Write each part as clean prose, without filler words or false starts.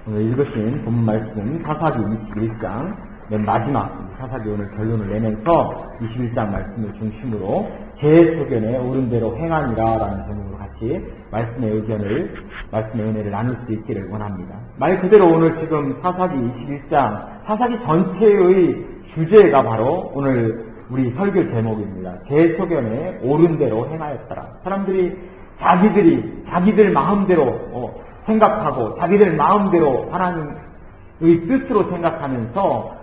오늘 읽으신 본문 말씀은 사사기 21장 맨 마지막 사사기 오늘 결론을 내면서 21장 말씀을 중심으로 제 소견에 옳은 대로 행하니라 라는 제목으로 같이 말씀의 은혜를 나눌 수 있기를 원합니다. 말 그대로 오늘 지금 사사기 21장 사사기 전체의 주제가 바로 오늘 우리 설교 제목입니다. 제 소견에 옳은 대로 행하였더라. 사람들이 자기들 마음대로 생각하고 자기들 마음대로 하나님의 뜻으로 생각하면서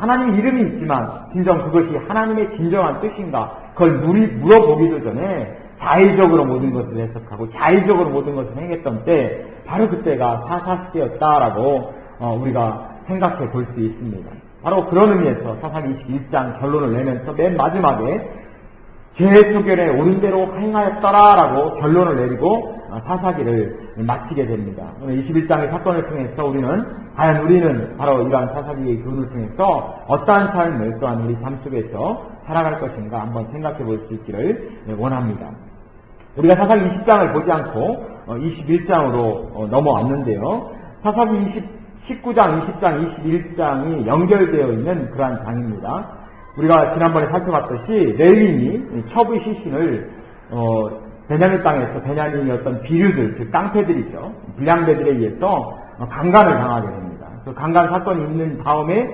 하나님 이름이 있지만 진정 그것이 하나님의 진정한 뜻인가 그걸 물어보기도 전에 자의적으로 모든 것을 해석하고 자의적으로 모든 것을 행했던 때 바로 그때가 사사시대였다라고 우리가 생각해 볼 수 있습니다. 바로 그런 의미에서 사사기 21장 결론을 내면서 맨 마지막에 제 소견에 옳은 대로 행하였더라라고 결론을 내리고 사사기를 마치게 됩니다. 오늘 21장의 사건을 통해서 과연 우리는 바로 이러한 사사기의 교훈을 통해서 어떠한 삶을 또한 우리 삶 속에서 살아갈 것인가 한번 생각해 볼 수 있기를 원합니다. 우리가 사사기 20장을 보지 않고 21장으로 넘어왔는데요. 사사기 19장, 20장, 21장이 연결되어 있는 그러한 장입니다. 우리가 지난번에 살펴봤듯이 레위인이 첩의 시신을 베냐민 땅에서 베냐민이 어떤 비류들, 즉 깡패들이죠. 불량배들에 의해서 강간을 당하게 됩니다. 그 강간 사건이 있는 다음에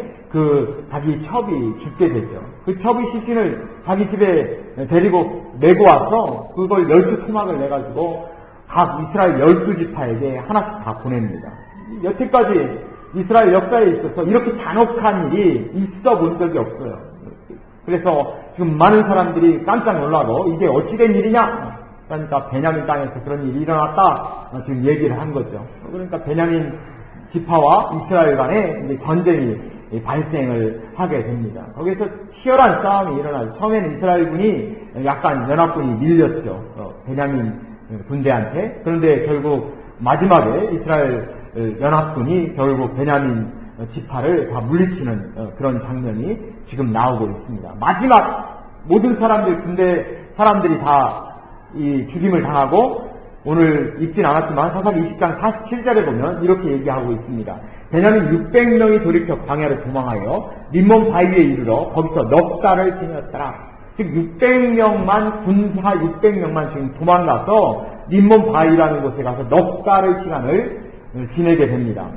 자기 첩이 죽게 되죠. 그 첩의 시신을 자기 집에 데리고 메고 와서 그걸 12토막을 내가지고 각 이스라엘 12지파에게 하나씩 다 보냅니다. 여태까지 이스라엘 역사에 있어서 이렇게 잔혹한 일이 있어 본 적이 없어요. 그래서 지금 많은 사람들이 깜짝 놀라고 이게 어찌된 일이냐? 그러니까 베냐민 땅에서 그런 일이 일어났다 지금 얘기를 한 거죠. 그러니까 베냐민 지파와 이스라엘 간에 이제 전쟁이 발생을 하게 됩니다. 거기서 치열한 싸움이 일어나죠. 처음에는 이스라엘군이 약간 연합군이 밀렸죠. 베냐민 군대한테. 그런데 결국 마지막에 이스라엘 연합군이 결국 베냐민 지파를 다 물리치는 그런 장면이 지금 나오고 있습니다. 마지막 모든 군대 사람들이 다 이 죽임을 당하고 오늘 읽진 않았지만 사사기 20장 47절에 보면 이렇게 얘기하고 있습니다. 베냐민 600명이 돌이켜 광야로 도망하여 림몬 바위에 이르러 거기서 넉 달을 지냈더라. 즉 600명만 군사 600명만 지금 도망가서 림몬 바위라는 곳에 가서 넉 달의 시간을 지내게 됩니다.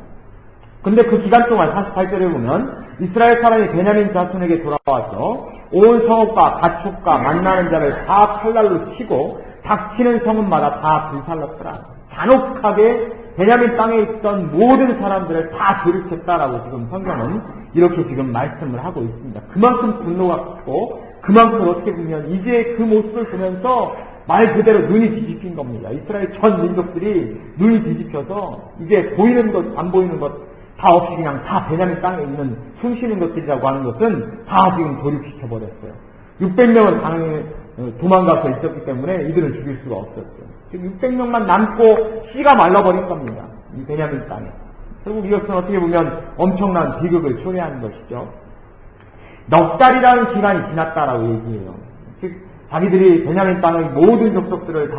근데 그 기간 동안 48절에 보면 이스라엘 사람이 베냐민 자손에게 돌아와서 온 성읍과 가축과 만나는 자를 다 칼날로 치고 닥치는 성읍마다 다 불살랐더라. 잔혹하게 베냐민 땅에 있던 모든 사람들을 다 돌이켰다라고 지금 성경은 이렇게 지금 말씀을 하고 있습니다. 그만큼 분노가 크고 그만큼 어떻게 보면 이제 그 모습을 보면서 말 그대로 눈이 뒤집힌 겁니다. 이스라엘 전 민족들이 눈이 뒤집혀서 이제 보이는 것, 안 보이는 것 다 없이 그냥 다 베냐민 땅에 있는 숨쉬는 것들이라고 하는 것은 다 지금 돌입시켜버렸어요. 600명은 도망가서 있었기 때문에 이들을 죽일 수가 없었죠. 지금 600명만 남고 씨가 말라버린 겁니다. 이 베냐민 땅에. 결국 이것은 어떻게 보면 엄청난 비극을 초래하는 것이죠. 넉 달이라는 기간이 지났다라고 얘기해요. 즉 자기들이 베냐민 땅의 모든 족속들을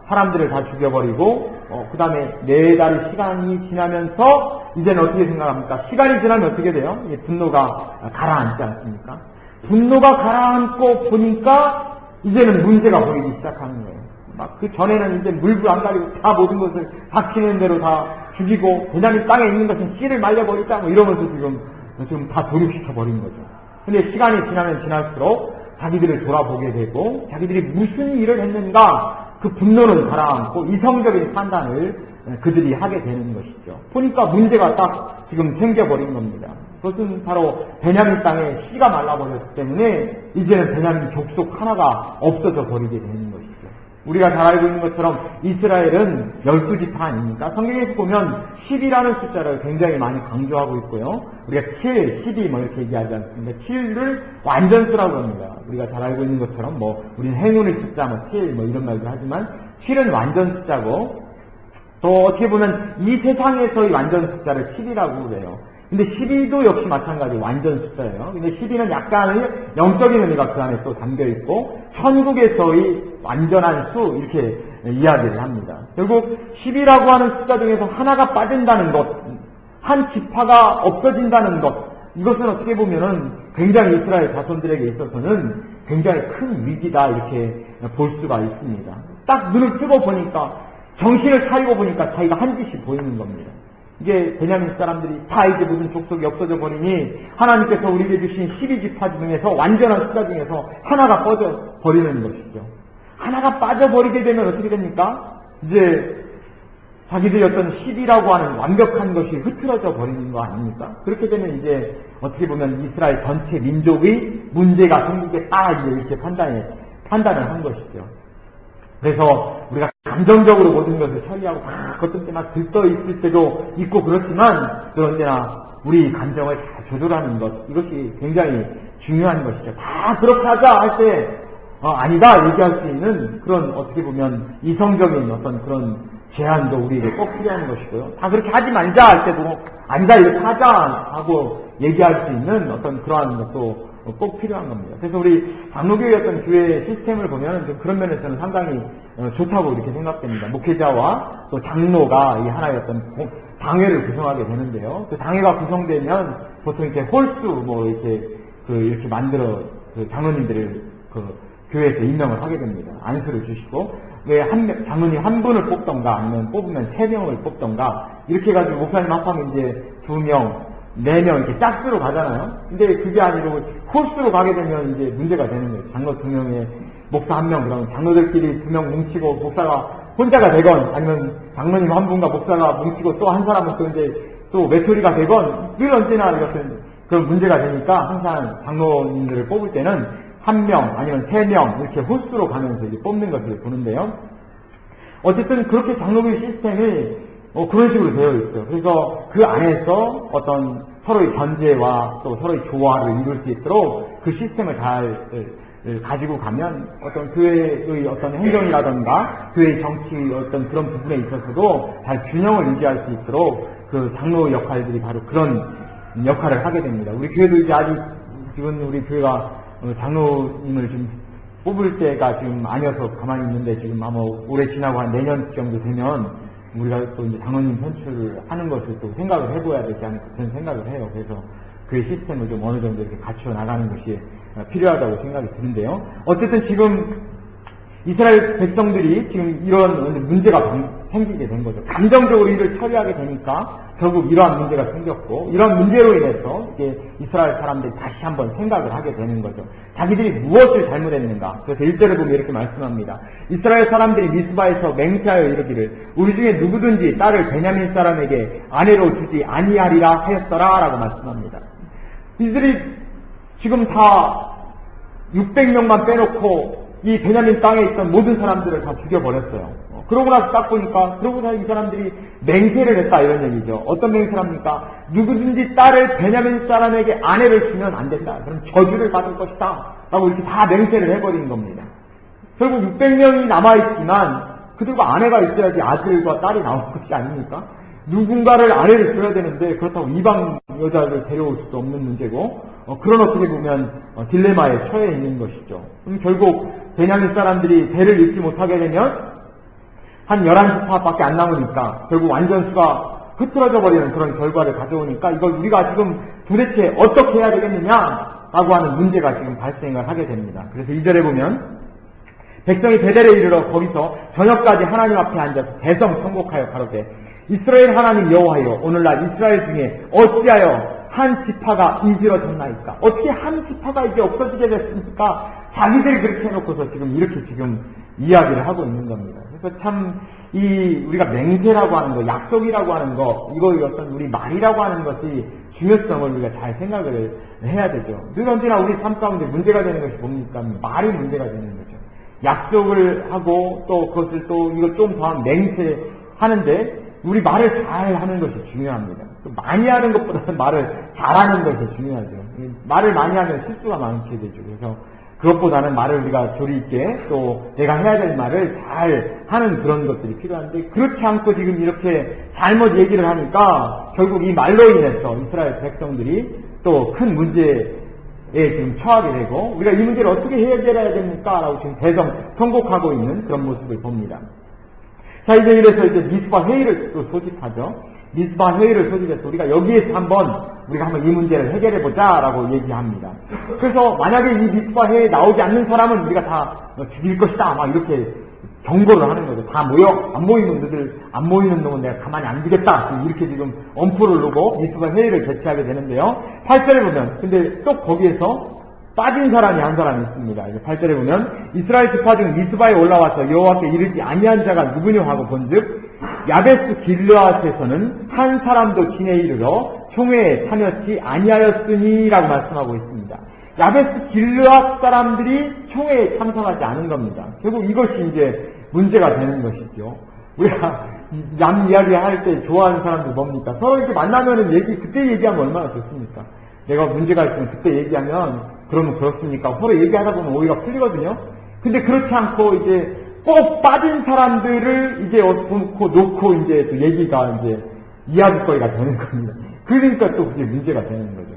사람들을 다 죽여버리고 그 다음에 4달의 시간이 지나면서 이제는 어떻게 생각합니까? 시간이 지나면 어떻게 돼요? 분노가 가라앉지 않습니까? 분노가 가라앉고 보니까 이제는 문제가 보이기 시작하는 거예요. 막 그 전에는 이제 물불 안 가리고 다 모든 것을 닥치는 대로 다 죽이고 베냐민 땅에 있는 것은 씨를 말려버리자 이러면서 지금 다 돌입시켜버린 거죠. 근데 시간이 지나면 지날수록 자기들을 돌아보게 되고 자기들이 무슨 일을 했는가 그 분노는 가라앉고 이성적인 판단을 그들이 하게 되는 것이죠. 보니까 문제가 딱 지금 생겨버린 겁니다. 그것은 바로 베냐민 땅에 씨가 말라버렸기 때문에 이제는 베냐민 족속 하나가 없어져 버리게 되는 것이죠. 우리가 잘 알고 있는 것처럼 이스라엘은 12지파 아닙니까? 성경에서 보면 10이라는 숫자를 굉장히 많이 강조하고 있고요. 우리가 7, 12 이렇게 얘기하지 않습니까? 7을 완전수라고 합니다. 우리가 잘 알고 있는 것처럼 우리는 행운의 숫자 7 이런 말도 하지만 7은 완전 숫자고 또 어떻게 보면 이 세상에서의 완전 숫자를 10이라고 그래요. 근데 12도 역시 마찬가지 완전 숫자예요. 근데 12는 약간의 영적인 의미가 그 안에 또 담겨있고 천국에서의 완전한 수 이렇게 이야기를 합니다. 결국 10이라고 하는 숫자 중에서 하나가 빠진다는 것 한 지파가 없어진다는 것, 이것은 어떻게 보면은 굉장히 이스라엘 자손들에게 있어서는 굉장히 큰 위기다 이렇게 볼 수가 있습니다. 딱 눈을 뜨고 보니까, 정신을 차리고 보니까 자기가 한 짓이 보이는 겁니다. 이게 베냐민 사람들이 다 이제 모든 족속이 없어져 버리니 하나님께서 우리에게 주신 12지파 중에서 완전한 숫자 중에서 하나가 빠져 버리는 것이죠. 하나가 빠져버리게 되면 어떻게 됩니까? 이제 자기들이 어떤 10이라고 하는 완벽한 것이 흐트러져 버리는 거 아닙니까? 그렇게 되면 이제 어떻게 보면 이스라엘 전체 민족의 문제가 생기게 딱 이렇게 판단을 한 것이죠. 그래서 우리가 감정적으로 모든 것을 처리하고 어떤 때 막 들떠 있을 때도 있고 그렇지만 그런 때나 우리 감정을 잘 조절하는 것, 이것이 굉장히 중요한 것이죠. 다 그렇게 하자 할 때 아니다 얘기할 수 있는 그런 어떻게 보면 이성적인 어떤 그런 제안도 우리에게 꼭 필요한 것이고요. 다 그렇게 하지 말자 할 때도 아니다 이렇게 하자 하고 얘기할 수 있는 어떤 그러한 것도 꼭 필요한 겁니다. 그래서 우리 장로교회 어떤 교회 시스템을 보면 좀 그런 면에서는 상당히 좋다고 이렇게 생각됩니다. 목회자와 또 장로가 이 하나의 어떤 당회를 구성하게 되는데요. 그 당회가 구성되면 보통 이렇게 홀수 이렇게 만들어 장로님들을 교회에서 임명을 하게 됩니다. 안수를 주시고 왜 장로님 한 분을 뽑던가 아니면 뽑으면 3명을 뽑던가 이렇게 해가지고 목사님 합하면 이제 2명, 4명 이렇게 짝수로 가잖아요. 근데 그게 아니고 홀수로 가게 되면 이제 문제가 되는 거예요. 장로 2명에 목사 1명, 그러면 장로들끼리 2명 뭉치고 목사가 혼자가 되건 아니면 장로님 한 분과 목사가 뭉치고 또 한 사람은 또 이제 또 외톨이가 되건 늘 언제나 이것은 그런 문제가 되니까 항상 장로님들을 뽑을 때는 1명 아니면 3명 이렇게 홀수로 가면서 이제 뽑는 것을 보는데요. 어쨌든 그렇게 장로교회 시스템이 그런 식으로 되어 있어요. 그래서 그 안에서 어떤 서로의 견제와 또 서로의 조화를 이룰 수 있도록 그 시스템을 잘 가지고 가면 어떤 교회의 어떤 행정이라던가 교회의 정치 어떤 그런 부분에 있어서도 잘 균형을 유지할 수 있도록 그 장로 역할들이 바로 그런 역할을 하게 됩니다. 우리 교회도 이제 아직 지금 우리 교회가 장로님을 좀 뽑을 때가 지금 아니어서 가만히 있는데 지금 아마 올해 지나고 한 내년 정도 되면 우리가 또 이제 장로님 선출을 하는 것을 또 생각을 해봐야 되지 않을까 그런 생각을 해요. 그래서 그 시스템을 좀 어느 정도 이렇게 갖춰 나가는 것이 필요하다고 생각이 드는데요. 어쨌든 지금 이스라엘 백성들이 지금 이런 문제가 생기게 된 거죠. 감정적으로 일을 처리하게 되니까 결국 이러한 문제가 생겼고 이런 문제로 인해서 이제 이스라엘 사람들이 다시 한번 생각을 하게 되는 거죠. 자기들이 무엇을 잘못했는가. 그래서 1절에 보면 이렇게 말씀합니다. 이스라엘 사람들이 미스바에서 맹세하여 이르기를 우리 중에 누구든지 딸을 베냐민 사람에게 아내로 주지 아니하리라 하였더라 라고 말씀합니다. 이들이 지금 다 600명만 빼놓고 이 베냐민 땅에 있던 모든 사람들을 다 죽여버렸어요. 그러고 나서 딱 보니까 그러고 나서 이 사람들이 맹세를 했다 이런 얘기죠. 어떤 맹세를 합니까? 누구든지 딸을 베냐민 사람에게 아내를 주면 안 된다. 그럼 저주를 받을 것이다. 라고 이렇게 다 맹세를 해버린 겁니다. 결국 600명이 남아있지만 그들과 아내가 있어야지 아들과 딸이 나올 것이 아닙니까? 누군가를 아내를 줘야 되는데 그렇다고 이방 여자를 데려올 수도 없는 문제고 그런 어떻게 보면 딜레마에 처해 있는 것이죠. 그럼 결국 베냐민 사람들이 대를 잇지 못하게 되면 한 11지파밖에 안 남으니까 결국 완전수가 흐트러져 버리는 그런 결과를 가져오니까 이걸 우리가 지금 도대체 어떻게 해야 되겠느냐라고 하는 문제가 지금 발생을 하게 됩니다. 그래서 2절에 보면 백성이 베델에 이르러 거기서 저녁까지 하나님 앞에 앉아서 대성 통곡하여 가로되 이스라엘 하나님 여호와여 오늘날 이스라엘 중에 어찌하여 한 지파가 이지러졌나이까? 어떻게 한 지파가 이제 없어지게 됐습니까? 자기들이 그렇게 해놓고서 이렇게 이야기를 하고 있는 겁니다. 그래서 참 우리가 맹세라고 하는 거, 약속이라고 하는 거, 이거 어떤 우리 말이라고 하는 것이 중요성을 우리가 잘 생각을 해야 되죠. 늘 언제나 우리 삶 가운데 문제가 되는 것이 뭡니까? 말이 문제가 되는 거죠. 약속을 하고 또 그것을 또 이거 좀 더 맹세하는데 우리 말을 잘 하는 것이 중요합니다. 많이 하는 것보다는 말을 잘하는 것이 중요하죠. 말을 많이 하면 실수가 많게 되죠. 그래서 그것보다는 말을 우리가 조리 있게 또 내가 해야 될 말을 잘 하는 그런 것들이 필요한데 그렇지 않고 지금 이렇게 잘못 얘기를 하니까 결국 이 말로 인해서 이스라엘 백성들이 또 큰 문제에 지금 처하게 되고 우리가 이 문제를 어떻게 해결해야 됩니까? 라고 지금 대성 통곡하고 있는 그런 모습을 봅니다. 자, 이제 이래서 이제 미스바 회의를 또 소집하죠. 미스바 회의를 소집해서 우리가 여기에서 우리가 한번 이 문제를 해결해보자라고 얘기합니다. 그래서 만약에 이 미스바 회의에 나오지 않는 사람은 우리가 다 죽일 것이다. 막 이렇게 경고를 하는 거죠. 다 모여. 안 모이는 놈은 내가 가만히 안 두겠다. 이렇게 지금 엄포를 놓고 미스바 회의를 개최하게 되는데요. 8절에 보면, 근데 또 거기에서 빠진 사람이 한 사람이 있습니다. 8절에 보면, 이스라엘 지파 중 미스바에 올라와서 여호와께 이르지 아니한 자가 누구냐 하고 본즉, 야베스 길르앗에서는 한 사람도 진에 이르러 총회에 참여치 아니하였으니라고 말씀하고 있습니다. 야베스 길르앗 사람들이 총회에 참석하지 않은 겁니다. 결국 이것이 이제 문제가 되는 것이죠. 우리가 남 이야기할 때 좋아하는 사람들 뭡니까? 서로 이렇게 만나면은 그때 얘기하면 얼마나 좋습니까? 내가 문제가 있으면 그때 얘기하면 그러면 그렇습니까? 서로 얘기하다 보면 오히려 풀리거든요. 근데 그렇지 않고 이제 꼭 빠진 사람들을 이제 놓고 이제 또 얘기가 이제 이야기거리가 되는 겁니다. 그러니까 또 그게 문제가 되는 거죠.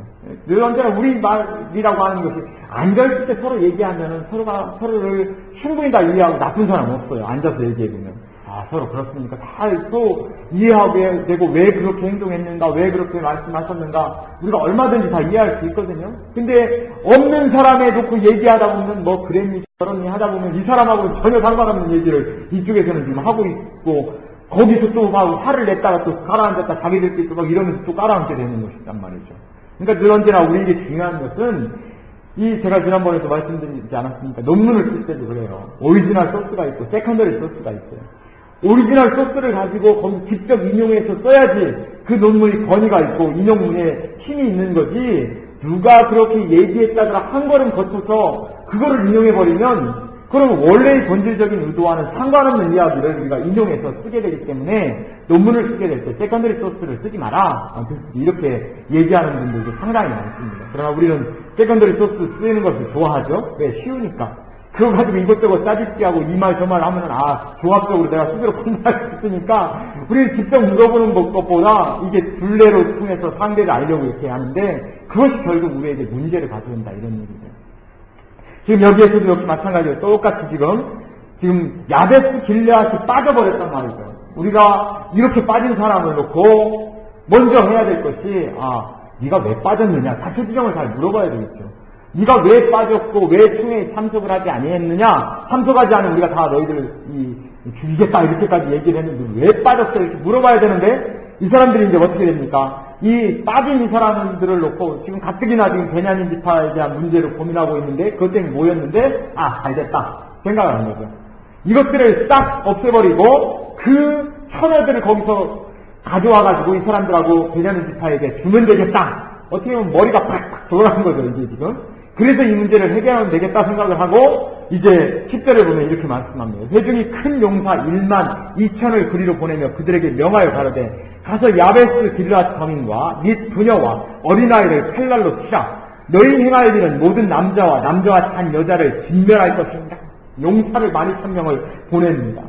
늘 언제나 우리 말이라고 하는 것이 앉아있을 때 서로 얘기하면은 서로를 충분히 다 이해하고 나쁜 사람 없어요. 앉아서 얘기해보면. 아, 서로 그렇습니까? 다 또 이해하게 되고 왜 그렇게 행동했는가, 왜 그렇게 말씀하셨는가, 우리가 얼마든지 다 이해할 수 있거든요. 근데 없는 사람에 놓고 얘기하다 보면 뭐 그랬니 저랬니 하다 보면 이 사람하고 전혀 상관없는 얘기를 이쪽에서는 지금 하고 있고 거기서 또 막 화를 냈다가 또 가라앉았다 자기들끼리 또 막 이러면서 또 가라앉게 되는 것이란 말이죠. 그러니까 늘 언제나 우리에게 중요한 것은 제가 지난번에도 말씀드리지 않았습니까? 논문을 쓸 때도 그래요. 오리지널 소스가 있고 세컨더리 소스가 있어요. 오리지널 소스를 가지고 거기 직접 인용해서 써야지 그 논문이 권위가 있고 인용문에 힘이 있는 거지, 누가 그렇게 얘기했다더라 한 걸음 거쳐서 그거를 인용해버리면 그러면 원래의 본질적인 의도와는 상관없는 이야기를 우리가 인용해서 쓰게 되기 때문에 논문을 쓰게 될 때 세컨더리 소스를 쓰지 마라 이렇게 얘기하는 분들도 상당히 많습니다. 그러나 우리는 세컨더리 소스 쓰는 것을 좋아하죠. 왜? 쉬우니까. 그거 가지고 이것저것 짜집기하고 이 말 저 말 하면은 종합적으로 내가 수비로 판단할 수 있으니까 우리는 직접 물어보는 것보다 이게 둘레로 통해서 상대를 알려고 이렇게 하는데 그것이 결국 우리에게 문제를 가져온다 이런 얘기죠. 지금 여기에서도 역시 마찬가지로 똑같이 지금 야베스 길르앗이 빠져버렸단 말이죠. 우리가 이렇게 빠진 사람을 놓고 먼저 해야 될 것이 네가 왜 빠졌느냐, 자체 지정을 잘 물어봐야 되겠죠. 네가 왜 빠졌고 왜 총회에 참석을 하지 아니했느냐, 참석하지 않으면 우리가 다 너희들 죽이겠다 이렇게까지 얘기를 했는데 왜 빠졌어 이렇게 물어봐야 되는데 이 사람들이 이제 어떻게 됩니까? 이 빠진 이 사람들을 놓고 지금 가뜩이나 지금 베냐민 지파에 대한 문제를 고민하고 있는데 그것 때문에 모였는데 잘됐다 생각을 한 거죠. 이것들을 싹 없애버리고 그 처녀들을 거기서 가져와가지고 이 사람들하고 베냐민 지파에게 주면 되겠다. 어떻게 보면 머리가 팍팍 돌아간 거죠 이게 지금. 그래서 이 문제를 해결하면 되겠다 생각을 하고 이제 10절에 보면 이렇게 말씀합니다. 회중이 큰 용사 1만 2천을 그리로 보내며 그들에게 명하여 가로되 가서 야베스 길르앗 거민과 및 부녀와 어린아이를 칼날로 치라. 너희 행할 일은 모든 남자와 잔 여자를 진멸할 것입니다. 용사를 12,000명을 보냅니다.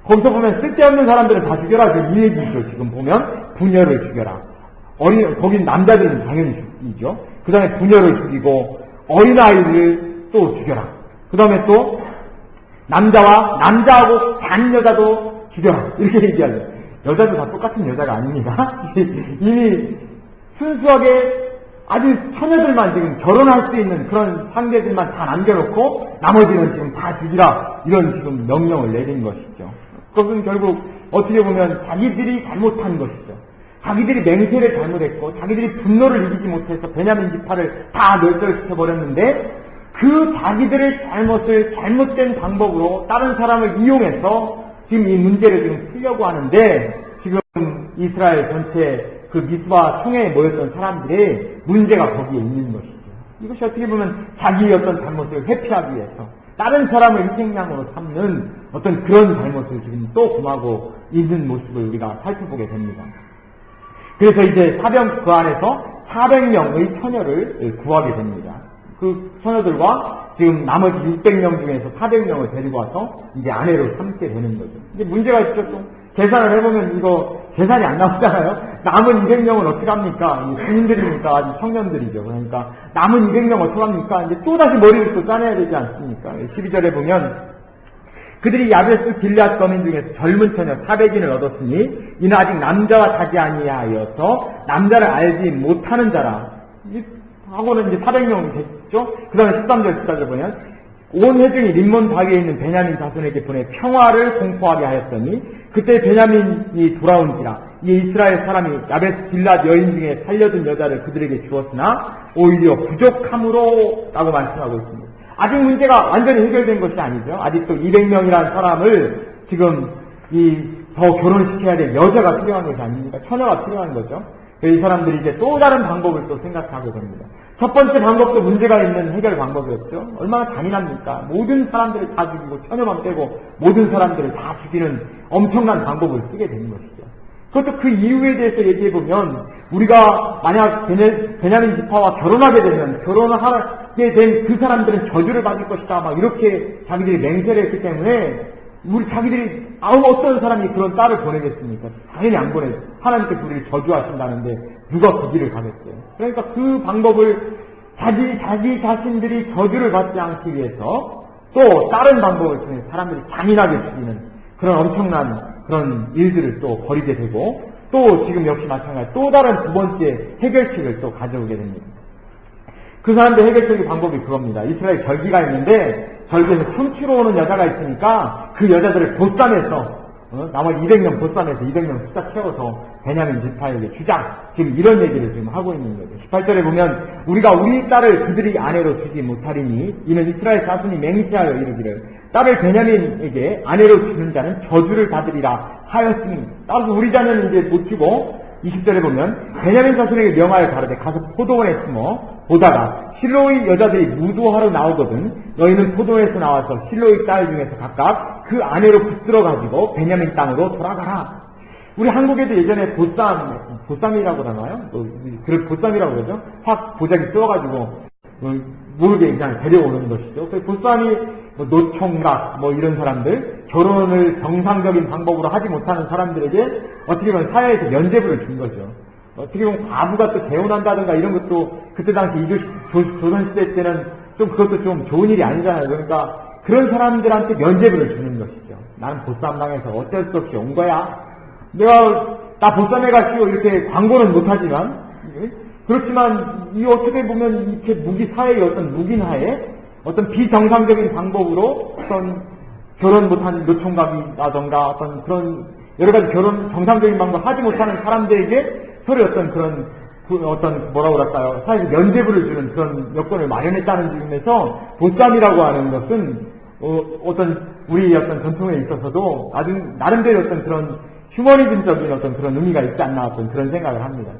거기서 보면 쓸데없는 사람들은 다 죽여라. 이 얘기죠. 지금 보면 부녀를 죽여라. 거긴 남자들은 당연히 죽이죠. 그 다음에 부녀를 죽이고 어린아이를 또 죽여라. 그 다음에 또 남자하고 잔 여자도 죽여라. 이렇게 얘기하죠. 여자도 다 똑같은 여자가 아닙니다. 이미 순수하게 아주 처녀들만 지금 결혼할 수 있는 그런 상대들만 다 남겨놓고 나머지는 지금 다 죽이라 이런 지금 명령을 내린 것이죠. 그것은 결국 어떻게 보면 자기들이 잘못한 것이죠. 자기들이 맹세를 잘못했고 자기들이 분노를 이기지 못해서 베냐민 지파를 다 멸절시켜버렸는데 그 자기들의 잘못을 잘못된 방법으로 다른 사람을 이용해서 지금 이 문제를 지금 풀려고 하는데 지금 이스라엘 전체 그 미스바 총회에 모였던 사람들의 문제가 거기에 있는 것이죠. 이것이 어떻게 보면 자기의 어떤 잘못을 회피하기 위해서 다른 사람을 희생양으로 삼는 어떤 그런 잘못을 지금 또 금하고 있는 모습을 우리가 살펴보게 됩니다. 그래서 이제 그 안에서 400명의 처녀를 구하게 됩니다. 그 처녀들과 지금 나머지 600명 중에서 400명을 데리고 와서 이제 아내로 삼게 되는 거죠. 이제 문제가 있죠. 또 계산을 해보면 이거 계산이 안 나오잖아요. 남은 200명은 어떻게 합니까? 군인들이니까 아직 청년들이죠. 그러니까 남은 200명 어떻게 합니까? 이제 또다시 머리를 또 짜내야 되지 않습니까? 12절에 보면 그들이 야베스 길앗 거민 중에서 젊은 처녀 400인을 얻었으니 이는 아직 남자와 자지 아니하여서 남자를 알지 못하는 자라. 하고는 이제 400명이 됐죠. 그 다음에 13절 14절 보면 온 회중이 림몬 바위에 있는 베냐민 자손에게 보내 평화를 공포하게 하였더니 그때 베냐민이 돌아온지라. 이 이스라엘 사람이 야베스 길앗 여인 중에 살려둔 여자를 그들에게 주었으나 오히려 부족함으로 라고 말씀하고 있습니다. 아직 문제가 완전히 해결된 것이 아니죠. 아직도 200명이라는 사람을 지금 더 결혼시켜야 될 여자가 필요한 것이 아닙니까? 처녀가 필요한 거죠. 이 사람들이 이제 또 다른 방법을 또 생각하게 됩니다. 첫 번째 방법도 문제가 있는 해결 방법이었죠. 얼마나 잔인합니까? 모든 사람들을 다 죽이고 처녀만 빼고 모든 사람들을 다 죽이는 엄청난 방법을 쓰게 되는 것이죠. 그것도 그 이유에 대해서 얘기해보면 우리가 만약 베냐민 지파와 결혼하게 되면 결혼을 하게 된 그 사람들은 저주를 받을 것이다 막 이렇게 자기들이 맹세를 했기 때문에 자기들이 어떤 사람이 그런 딸을 보내겠습니까? 당연히 안 보내죠. 하나님께서 우리를 저주하신다는데 누가 그 길을 가겠어요? 그러니까 그 방법을 자기 자신들이 저주를 받지 않기 위해서 또 다른 방법을 통해 사람들이 잔인하게 죽이는 그런 엄청난 그런 일들을 또 벌이게 되고 또 지금 역시 마찬가지 또 다른 두 번째 해결책을 또 가져오게 됩니다. 그 사람들 해결책의 방법이 그겁니다. 이스라엘 절기가 있는데 절기에서 춤추러 오는 여자가 있으니까 그 여자들을 보쌈해서 나머지 200명 보쌈해서 200명 숫자 채워서 베냐민 지파에게 주자. 지금 이런 얘기를 지금 하고 있는 거죠. 18절에 보면 우리가 우리 딸을 그들이 아내로 주지 못하리니 이는 이스라엘 자손이 맹세하여 이르기를 딸을 베냐민에게 아내로 주는 자는 저주를 받으리라 하였으니 따라서 우리 자녀는 이제 못 주고 20절에 보면 베냐민 자손에게 명하여 가로되 가서 포도원에 숨어 보다가 실로의 여자들이 무도하러 나오거든 너희는 포도원에서 나와서 실로의 딸 중에서 각각 그 아내로 붙들어 가지고 베냐민 땅으로 돌아가라. 우리 한국에도 예전에 보쌈이라고 하나요? 그걸 보쌈이라고 그러죠? 확 보자기 써가지고 모르게 그냥 데려오는 것이죠. 그 보쌈이 노총각 이런 사람들 결혼을 정상적인 방법으로 하지 못하는 사람들에게 어떻게 보면 사회에서 면죄부를 준 거죠. 어떻게 보면 과부가 또 개혼한다든가 이런 것도 그때 당시 조선시대 때는 좀 그것도 좀 좋은 일이 아니잖아요. 그러니까 그런 사람들한테 면죄부를 주는 것이죠. 나는 보쌈당해서 어쩔 수 없이 온 거야. 나 보쌈해가지고 이렇게 광고는 못하지만 그렇지만 이 어떻게 보면 이렇게 사회의 어떤 묵인하에 어떤 비정상적인 방법으로 어떤 결혼 못하는 노총각이라던가 어떤 그런 여러 가지 결혼 정상적인 방법 하지 못하는 사람들에게 서로 어떤 뭐라고 그럴까요? 사회에서 면죄부를 주는 그런 여건을 마련했다는 점에서 보쌈이라고 하는 것은 어떤 우리 어떤 전통에 있어서도 나름대로 어떤 그런 휴머니즘적인 어떤 그런 의미가 있지 않나 어떤 그런 생각을 합니다.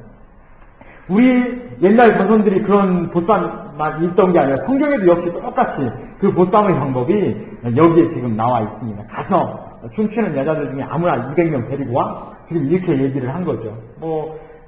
우리 옛날 조선들이 그런 보쌈만 있던 게 아니라 성경에도 역시 똑같이 그 보쌈의 방법이 여기에 지금 나와 있습니다. 가서 춤추는 여자들 중에 아무나 200명 데리고 와? 지금 이렇게 얘기를 한 거죠.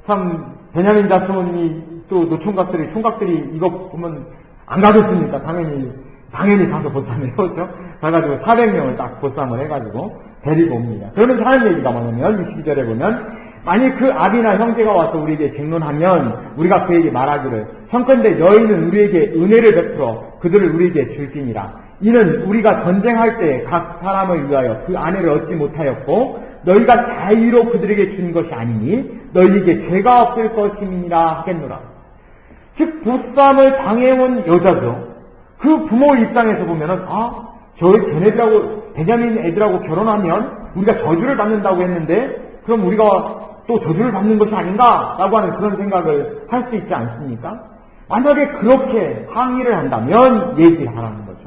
참 베냐민 자손이 또 총각들이 이거 보면 안 가겠습니까? 당연히 가서 보쌈을 해오죠. 가가지고 400명을 딱 보쌈을 해가지고 데리고 옵니다. 그러면서 하는 얘기가 뭐냐면 22절에 보면 만일 그 아비나 형제가 와서 우리에게 쟁론하면 우리가 그에게 말하기를 청컨대 너희는 우리에게 은혜를 베풀어 그들을 우리에게 줄지니라. 이는 우리가 전쟁할 때 각 사람을 위하여 그 아내를 얻지 못하였고 너희가 자의로 그들에게 준 것이 아니니 너희에게 죄가 없을 것임이니라 하겠노라. 즉 보쌈을 당해온 여자죠. 그 부모 입장에서 보면은 쟤네들하고 베냐민 애들하고 결혼하면 우리가 저주를 받는다고 했는데 그럼 우리가 또 저주를 받는 것이 아닌가라고 하는 그런 생각을 할 수 있지 않습니까? 만약에 그렇게 항의를 한다면 얘기를 하라는 거죠.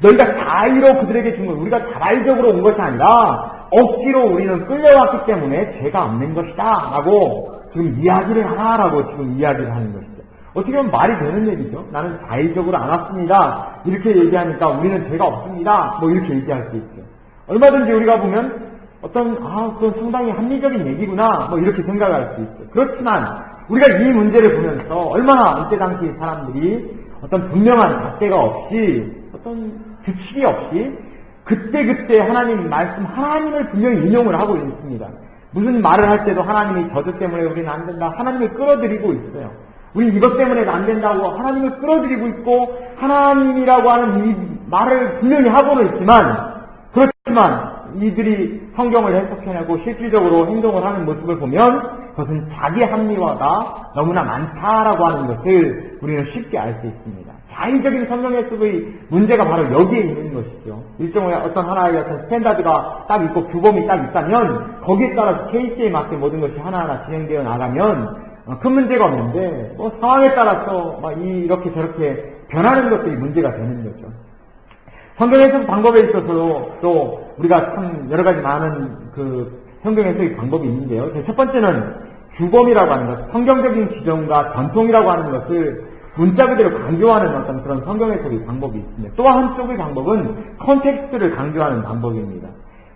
너희가 자의로 그들에게 준 것, 우리가 자발적으로 온 것이 아니라 억지로 우리는 끌려왔기 때문에 죄가 없는 것이다 라고 지금 이야기를 하라고 지금 이야기를 하는 것이죠. 어떻게 보면 말이 되는 얘기죠. 나는 자의적으로 안 왔습니다. 이렇게 얘기하니까 우리는 죄가 없습니다. 이렇게 얘기할 수 있죠. 얼마든지 우리가 보면 그건 상당히 합리적인 얘기구나. 이렇게 생각할 수 있죠. 그렇지만 우리가 이 문제를 보면서 얼마나 이때 당시 사람들이 어떤 분명한 잣대가 없이 어떤 규칙이 없이 그때 하나님 말씀, 하나님을 분명히 인용을 하고 있습니다. 무슨 말을 할 때도 하나님이 저주 때문에 우리는 안 된다. 하나님을 끌어들이고 있어요. 우리 이것 때문에 안 된다고 하나님을 끌어들이고 있고 하나님이라고 하는 이 말을 분명히 하고는 있지만 하지만 이들이 성경을 해석해내고 실질적으로 행동을 하는 모습을 보면 그것은 자기 합리화가 너무나 많다라고 하는 것을 우리는 쉽게 알 수 있습니다. 자의적인 성경 해석의 문제가 바로 여기에 있는 것이죠. 일종의 어떤 하나의 어떤 스탠다드가 딱 있고 규범이 딱 있다면 거기에 따라서 케이스에 맞게 모든 것이 하나하나 진행되어 나가면 큰 문제가 없는데 뭐 상황에 따라서 막 이렇게 저렇게 변하는 것들이 문제가 되는 거죠. 성경 해석 방법에 있어서도 또 우리가 참 여러 가지 많은 그 성경 해석의 방법이 있는데요. 첫 번째는 규범이라고 하는 것, 성경적인 기존과 전통이라고 하는 것을 문자 그대로 강조하는 어떤 그런 성경 해석의 방법이 있습니다. 또 한쪽의 방법은 컨텍스트를 강조하는 방법입니다.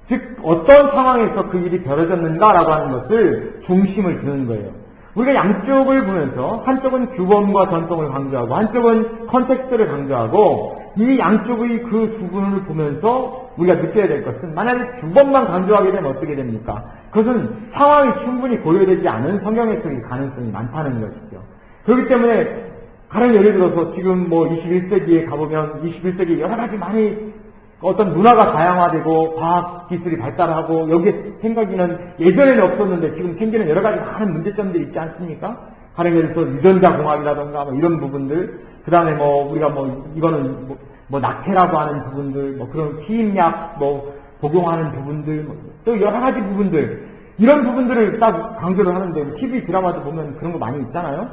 즉 어떤 상황에서 그 일이 벌어졌는가라고 하는 것을 중심을 두는 거예요. 우리가 양쪽을 보면서 한쪽은 규범과 전통을 강조하고 한쪽은 컨텍스트를 강조하고 이 양쪽의 그 두 분을 보면서 우리가 느껴야 될 것은 만약에 규범만 강조하게 되면 어떻게 됩니까? 그것은 상황이 충분히 고려되지 않은 성경 해석의 가능성이 많다는 것이죠. 그렇기 때문에 가령 예를 들어서 지금 뭐 21세기에 가보면 21세기 여러 가지 많이 어떤 문화가 다양화되고 과학 기술이 발달하고 여기에 생기는 예전에는 없었는데 지금 생기는 여러 가지 많은 문제점들이 있지 않습니까? 가령 예를 들어서 유전자 공학이라던가 뭐 이런 부분들, 그 다음에 뭐 우리가 뭐 이거는 뭐 낙태라고 하는 부분들, 뭐 그런 피임약 뭐 복용하는 부분들, 또 여러 가지 부분들, 이런 부분들을 딱 강조를 하는데 TV 드라마도 보면 그런 거 많이 있잖아요.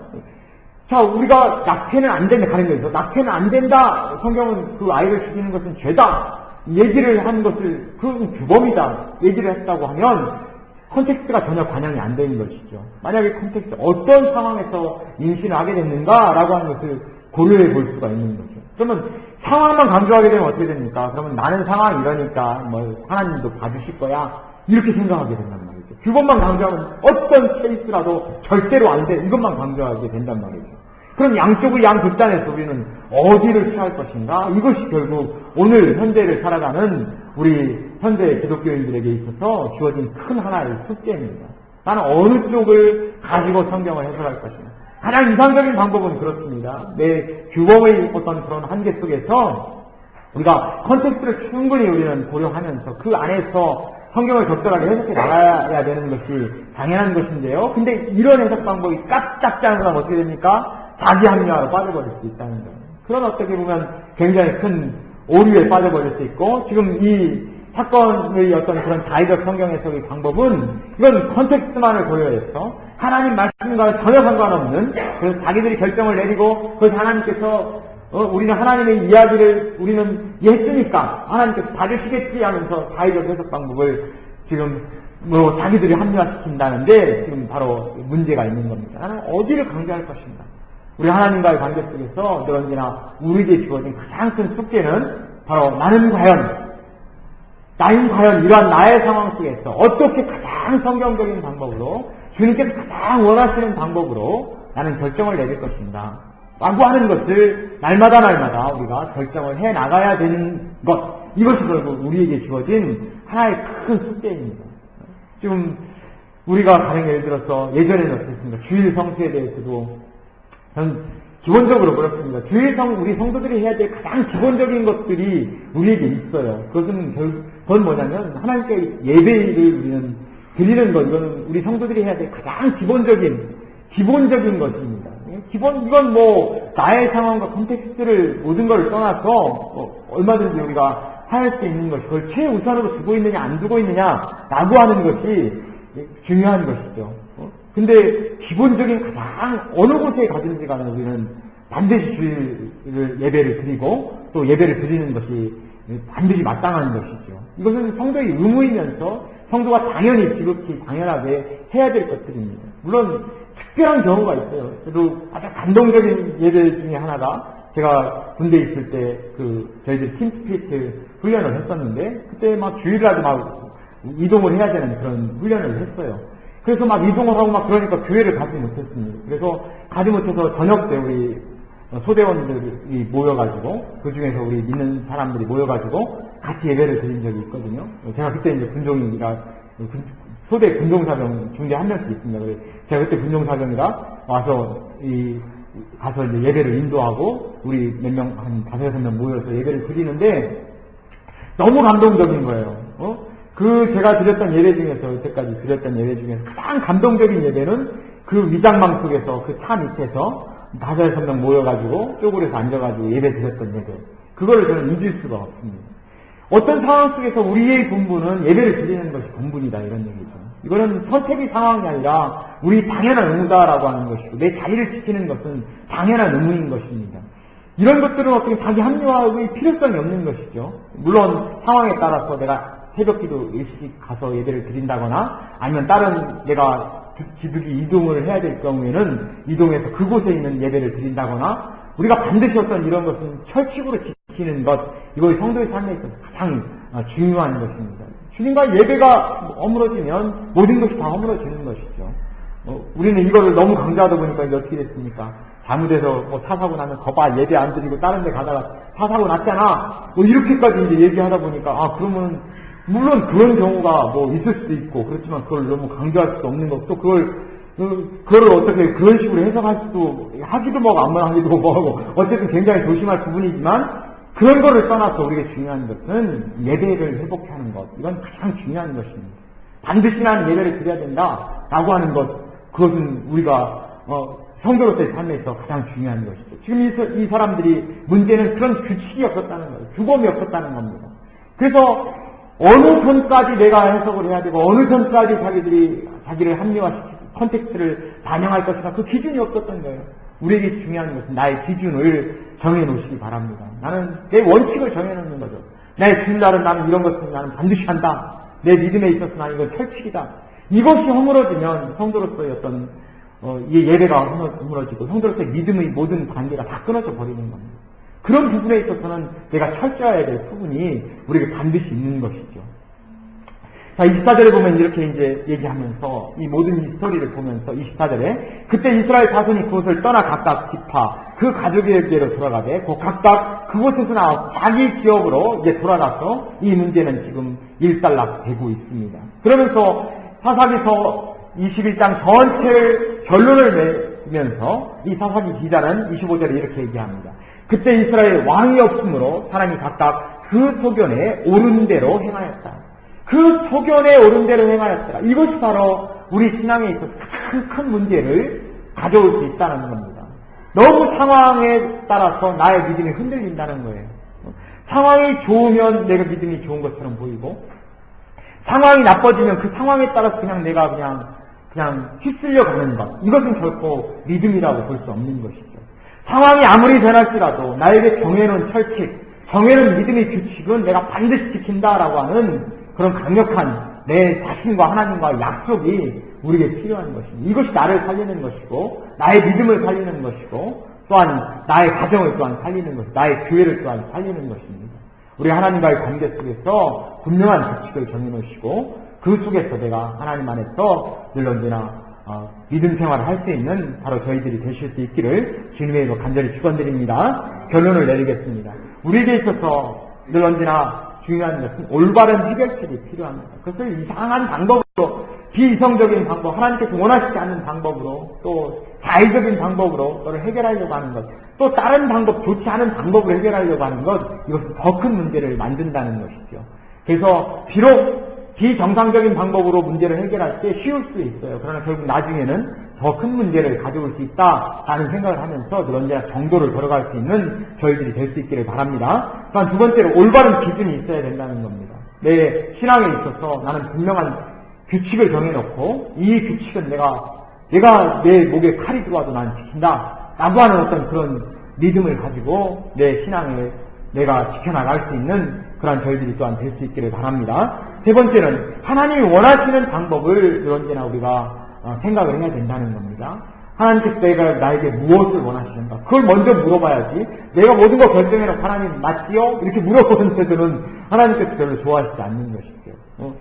자, 우리가 낙태는 안 된다, 가는 거죠. 낙태는 안 된다. 성경은 그 아이를 죽이는 것은 죄다. 얘기를 한 것을, 그건 규범이다. 얘기를 했다고 하면, 컨텍스트가 전혀 반영이 안 되는 것이죠. 만약에 컨텍스트, 어떤 상황에서 임신을 하게 됐는가라고 하는 것을 고려해 볼 수가 있는 거죠. 그러면 상황만 강조하게 되면 어떻게 됩니까? 그러면 나는 상황이 이러니까, 뭐, 하나님도 봐주실 거야. 이렇게 생각하게 된단 말이죠. 규범만 강조하면 어떤 케이스라도 절대로 안 돼. 이것만 강조하게 된단 말이죠. 그럼 양쪽의 양극단에서 우리는 어디를 취할 것인가? 이것이 결국 오늘 현대를 살아가는 우리 현대 기독교인들에게 있어서 주어진 큰 하나의 숙제입니다. 나는 어느 쪽을 가지고 성경을 해석할 것인가? 가장 이상적인 방법은 그렇습니다. 내 규범의 어떤 그런 한계 속에서 우리가 컨텍스트를 충분히 우리는 고려하면서 그 안에서 성경을 적절하게 해석해 나가야 되는 것이 당연한 것인데요. 근데 이런 해석 방법이 깜짝 잘못하면 어떻게 됩니까? 자기 합리화로 빠져버릴 수 있다는 거예요. 그런 어떻게 보면 굉장히 큰 오류에 빠져버릴 수 있고, 지금 이 사건의 어떤 그런 자의적 성경 해석의 방법은 이건 컨텍스트만을 고려해서 하나님 말씀과 전혀 상관없는, 그래서 자기들이 결정을 내리고 그래서 하나님께서 우리는 하나님의 이야기를 우리는 이해했으니까 하나님께서 봐주시겠지 하면서 자의적 해석 방법을 지금 뭐 자기들이 합리화시킨다는데 지금 바로 문제가 있는 겁니다. 나는 어디를 강조할 것인가? 우리 하나님과의 관계 속에서 늘 언제나 우리에게 주어진 가장 큰 숙제는 바로 나는 과연 이러한 나의 상황 속에서 어떻게 가장 성경적인 방법으로 주님께서 가장 원하시는 방법으로 나는 결정을 내릴 것인가 라고 하는 것을 날마다 우리가 결정을 해 나가야 되는 것, 이것이 결국 우리에게 주어진 하나의 큰 숙제입니다. 지금 우리가 가령 예를 들어서 예전에는 어떻습니까? 주일 성수에 대해서도 전 기본적으로 그렇습니다. 주일성 우리 성도들이 해야 될 가장 기본적인 것들이 우리에게 있어요. 그건 뭐냐면 하나님께 예배를 우리는 드리는 것, 이거는 우리 성도들이 해야 될 가장 기본적인 것입니다. 이건 뭐 나의 상황과 컨텍스트를 모든 걸 떠나서 얼마든지 우리가 할 수 있는 것이, 그걸 최우선으로 두고 있느냐 안 두고 있느냐라고 하는 것이 중요한 것이죠. 근데 기본적인 가장 어느 곳에 가든지 간에 우리는 반드시 주일 예배를 드리고 또 예배를 드리는 것이 반드시 마땅한 것이죠. 이것은 성도의 의무이면서 성도가 당연히 지극히 당연하게 해야 될 것들입니다. 물론 특별한 경우가 있어요. 저도 아주 감동적인 예배 중에 하나가, 제가 군대에 있을 때 저희들 팀스피릿 훈련을 했었는데 그때 막 주일날도 막 이동을 해야 되는 그런 훈련을 했어요. 그래서 막 이동을 하고 막 그러니까 교회를 가지 못했습니다. 그래서 가지 못해서 저녁 때 우리 소대원들이 모여가지고, 그 중에서 우리 믿는 사람들이 모여가지고 같이 예배를 드린 적이 있거든요. 제가 그때 이제 군종이라 소대 군종사병 중대 한 명씩 있습니다. 그래서 제가 그때 군종사병이라 와서 가서 이제 예배를 인도하고 우리 몇 명, 한 5-6명 모여서 예배를 드리는데 너무 감동적인 거예요. 제가 드렸던 예배 중에서, 여태까지 드렸던 예배 중에서 가장 감동적인 예배는 그 위장망 속에서, 그 차 밑에서 5-6명 모여가지고, 쪼그려서 앉아가지고 예배 드렸던 예배. 그거를 저는 잊을 수가 없습니다. 어떤 상황 속에서 우리의 본분은 예배를 드리는 것이 본분이다, 이런 얘기죠. 이거는 선택의 상황이 아니라 우리 당연한 의무다라고 하는 것이고, 내 자리를 지키는 것은 당연한 의무인 것입니다. 이런 것들은 어떻게 자기 합리화의 필요성이 없는 것이죠. 물론 상황에 따라서 내가 새벽기도 일찍 가서 예배를 드린다거나, 아니면 다른 내가 기득이 이동을 해야 될 경우에는 이동해서 그곳에 있는 예배를 드린다거나, 우리가 반드시 어떤 이런 것은 철칙으로 지키는 것, 이것이 성도의 삶에 있어서 가장 중요한 것입니다. 주님과 예배가 허물어지면 모든 것이 다 허물어지는 것이죠. 우리는 이거를 너무 강조하다 보니까 이게 어떻게 됐습니까? 잘못해서 차 사고 나면 거봐, 예배 안 드리고 다른 데 가다가 차 사고 났잖아, 이렇게까지 이제 얘기하다 보니까, 그러면 물론 그런 경우가 있을 수도 있고, 그렇지만 그걸 너무 강조할 수도 없는 것, 또 그걸 어떻게 그런 식으로 해석할 수도, 하기도 안 하기도 하고, 어쨌든 굉장히 조심할 부분이지만, 그런 거를 떠나서 우리가 중요한 것은 예배를 회복하는 것. 이건 가장 중요한 것입니다. 반드시 나는 예배를 드려야 된다라고 하는 것, 그것은 우리가 성도로서의 삶에서 가장 중요한 것이죠. 지금 이 사람들이 문제는 그런 규칙이 없었다는 거예요. 규범이 없었다는 겁니다. 그래서 어느 선까지 내가 해석을 해야 되고, 어느 선까지 자기를 합리화시키고 컨텍스트를 반영할 것이다, 그 기준이 없었던 거예요. 우리에게 중요한 것은 나의 기준을 정해놓으시기 바랍니다. 나는 내 원칙을 정해놓는 거죠. 나의 주일날은 나는 이런 것을 나는 반드시 한다. 내 믿음에 있어서 나는 이건 철칙이다. 이것이 허물어지면 성도로서의 어떤 이 예배가 허물어지고 성도로서의 믿음의 모든 관계가 다 끊어져 버리는 겁니다. 그런 부분에 있어서는 내가 철저해야 될 부분이 우리에게 반드시 있는 것이죠. 자, 24절에 보면 이렇게 이제 얘기하면서, 이 모든 이 스토리를 보면서 24절에, 그때 이스라엘 자손이 그곳을 떠나 각각 지파, 그 가족에게로 돌아가되, 각각 그곳에서 나와 자기 기업으로 이제 돌아가서 이 문제는 지금 일단락되고 있습니다. 그러면서 사사기서 21장 전체를 결론을 내면서 이 사사기 기자는 25절에 이렇게 얘기합니다. 그때 이스라엘 왕이 없으므로 사람이 각각 그 소견에 옳은 대로 행하였다. 그 소견에 옳은 대로 행하였더라. 이것이 바로 우리 신앙에 있어서 가장 큰 문제를 가져올 수 있다는 겁니다. 너무 상황에 따라서 나의 믿음이 흔들린다는 거예요. 상황이 좋으면 내가 믿음이 좋은 것처럼 보이고, 상황이 나빠지면 그 상황에 따라서 내가 그냥 휩쓸려 가는 것, 이것은 결코 믿음이라고 볼 수 없는 것이죠. 상황이 아무리 변할지라도 나에게 정해놓은 철칙, 정해놓은 믿음의 규칙은 내가 반드시 지킨다라고 하는 그런 강력한 내 자신과 하나님과의 약속이 우리에게 필요한 것입니다. 이것이 나를 살리는 것이고, 나의 믿음을 살리는 것이고, 또한 나의 가정을 또한 살리는 것이고, 나의 교회를 또한 살리는 것입니다. 우리 하나님과의 관계 속에서 분명한 규칙을 정해놓으시고, 그 속에서 내가 하나님 안에서 늘 언제나 믿음 생활을 할 수 있는 바로 저희들이 되실 수 있기를 주님의 이름으로 간절히 축원드립니다. 결론을 내리겠습니다. 우리에게 있어서 늘 언제나 중요한 것은 올바른 해결책이 필요합니다. 그것을 이상한 방법으로, 비이성적인 방법, 하나님께서 원하시지 않는 방법으로, 또 자의적인 방법으로 그걸 해결하려고 하는 것, 또 다른 방법, 좋지 않은 방법으로 해결하려고 하는 것, 이것은 더 큰 문제를 만든다는 것이죠. 그래서 비록 비정상적인 방법으로 문제를 해결할 때 쉬울 수 있어요. 그러나 결국 나중에는 더 큰 문제를 가져올 수 있다라는 생각을 하면서 늘 언제나 정도를 걸어갈 수 있는 저희들이 될 수 있기를 바랍니다. 또한 두 번째로 올바른 기준이 있어야 된다는 겁니다. 내 신앙에 있어서 나는 분명한 규칙을 정해놓고, 이 규칙은 내가 내 목에 칼이 들어와도 난 지킨다 라고 하는 어떤 그런 믿음을 가지고 내 신앙을 내가 지켜나갈 수 있는 그런 저희들이 또한 될 수 있기를 바랍니다. 세 번째는 하나님이 원하시는 방법을 늘 언제나 우리가 생각을 해야 된다는 겁니다. 하나님께서 내가 나에게 무엇을 원하시는가? 그걸 먼저 물어봐야지. 내가 모든 거 결정해놓고 하나님 맞지요? 이렇게 물어보는 태도는 하나님께서 별로 좋아하시지 않는 것이죠.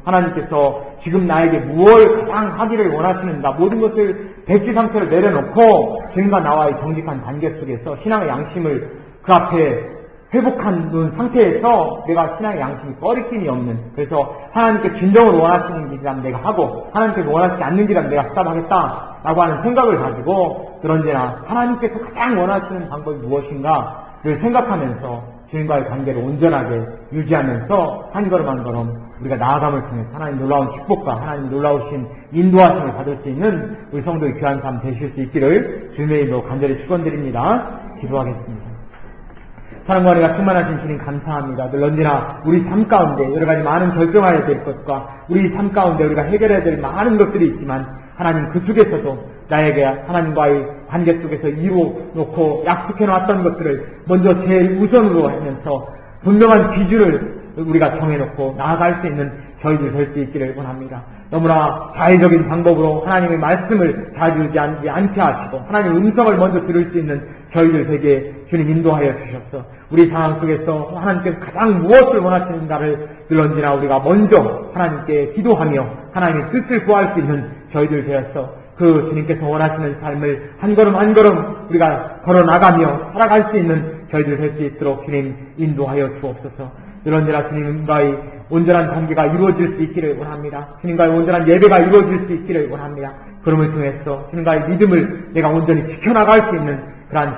하나님께서 지금 나에게 무엇을 가장 하기를 원하시는가? 모든 것을 백지 상태로 내려놓고 주님과 나와의 정직한 관계 속에서 신앙의 양심을 그 앞에 회복한 상태에서 내가 신앙의 양심이 꺼리낌이 없는, 그래서 하나님께 진정으로 원하시는 길이라면 내가 하고 하나님께서 원하시지 않는 길이라면 내가 수답하겠다라고 하는 생각을 가지고 늘 언제나 하나님께서 가장 원하시는 방법이 무엇인가를 생각하면서 주님과의 관계를 온전하게 유지하면서 한 걸음 한 걸음 우리가 나아감을 통해 하나님 놀라운 축복과 하나님 놀라우신 인도하심을 받을 수 있는 우리 성도의 귀한 삶 되실 수 있기를 주님의 이름으로 간절히 축원드립니다. 기도하겠습니다. 사랑과 은혜가 충만하신 주님 감사합니다. 늘 언제나 우리 삶 가운데 여러 가지 많은 결정해야 될 것과 우리 삶 가운데 우리가 해결해야 될 많은 것들이 있지만 하나님 그 속에서도 나에게 하나님과의 관계 속에서 이루어놓고 약속해놨던 것들을 먼저 제일 우선으로 하면서 분명한 기준을 우리가 정해놓고 나아갈 수 있는 저희들 될 수 있기를 원합니다. 너무나 자의적인 방법으로 하나님의 말씀을 자주지 않게 하시고 하나님의 음성을 먼저 들을 수 있는 저희들 되게 주님 인도하여 주셨어. 우리 상황 속에서 하나님께서 가장 무엇을 원하시는가를 늘 언제나 우리가 먼저 하나님께 기도하며 하나님의 뜻을 구할 수 있는 저희들 되었어. 그 주님께서 원하시는 삶을 한 걸음 한 걸음 우리가 걸어나가며 살아갈 수 있는 저희들 될 수 있도록 주님 인도하여 주옵소서. 늘 언제나 주님과의 온전한 관계가 이루어질 수 있기를 원합니다. 주님과의 온전한 예배가 이루어질 수 있기를 원합니다. 그럼을 통해서 주님과의 믿음을 내가 온전히 지켜나갈 수 있는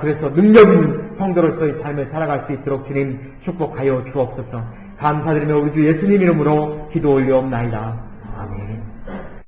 그래서 능력 있는 성도로서의 삶을 살아갈 수 있도록 주님 축복하여 주옵소서. 감사드리며 우리 주 예수님 이름으로 기도 올려옵나이다.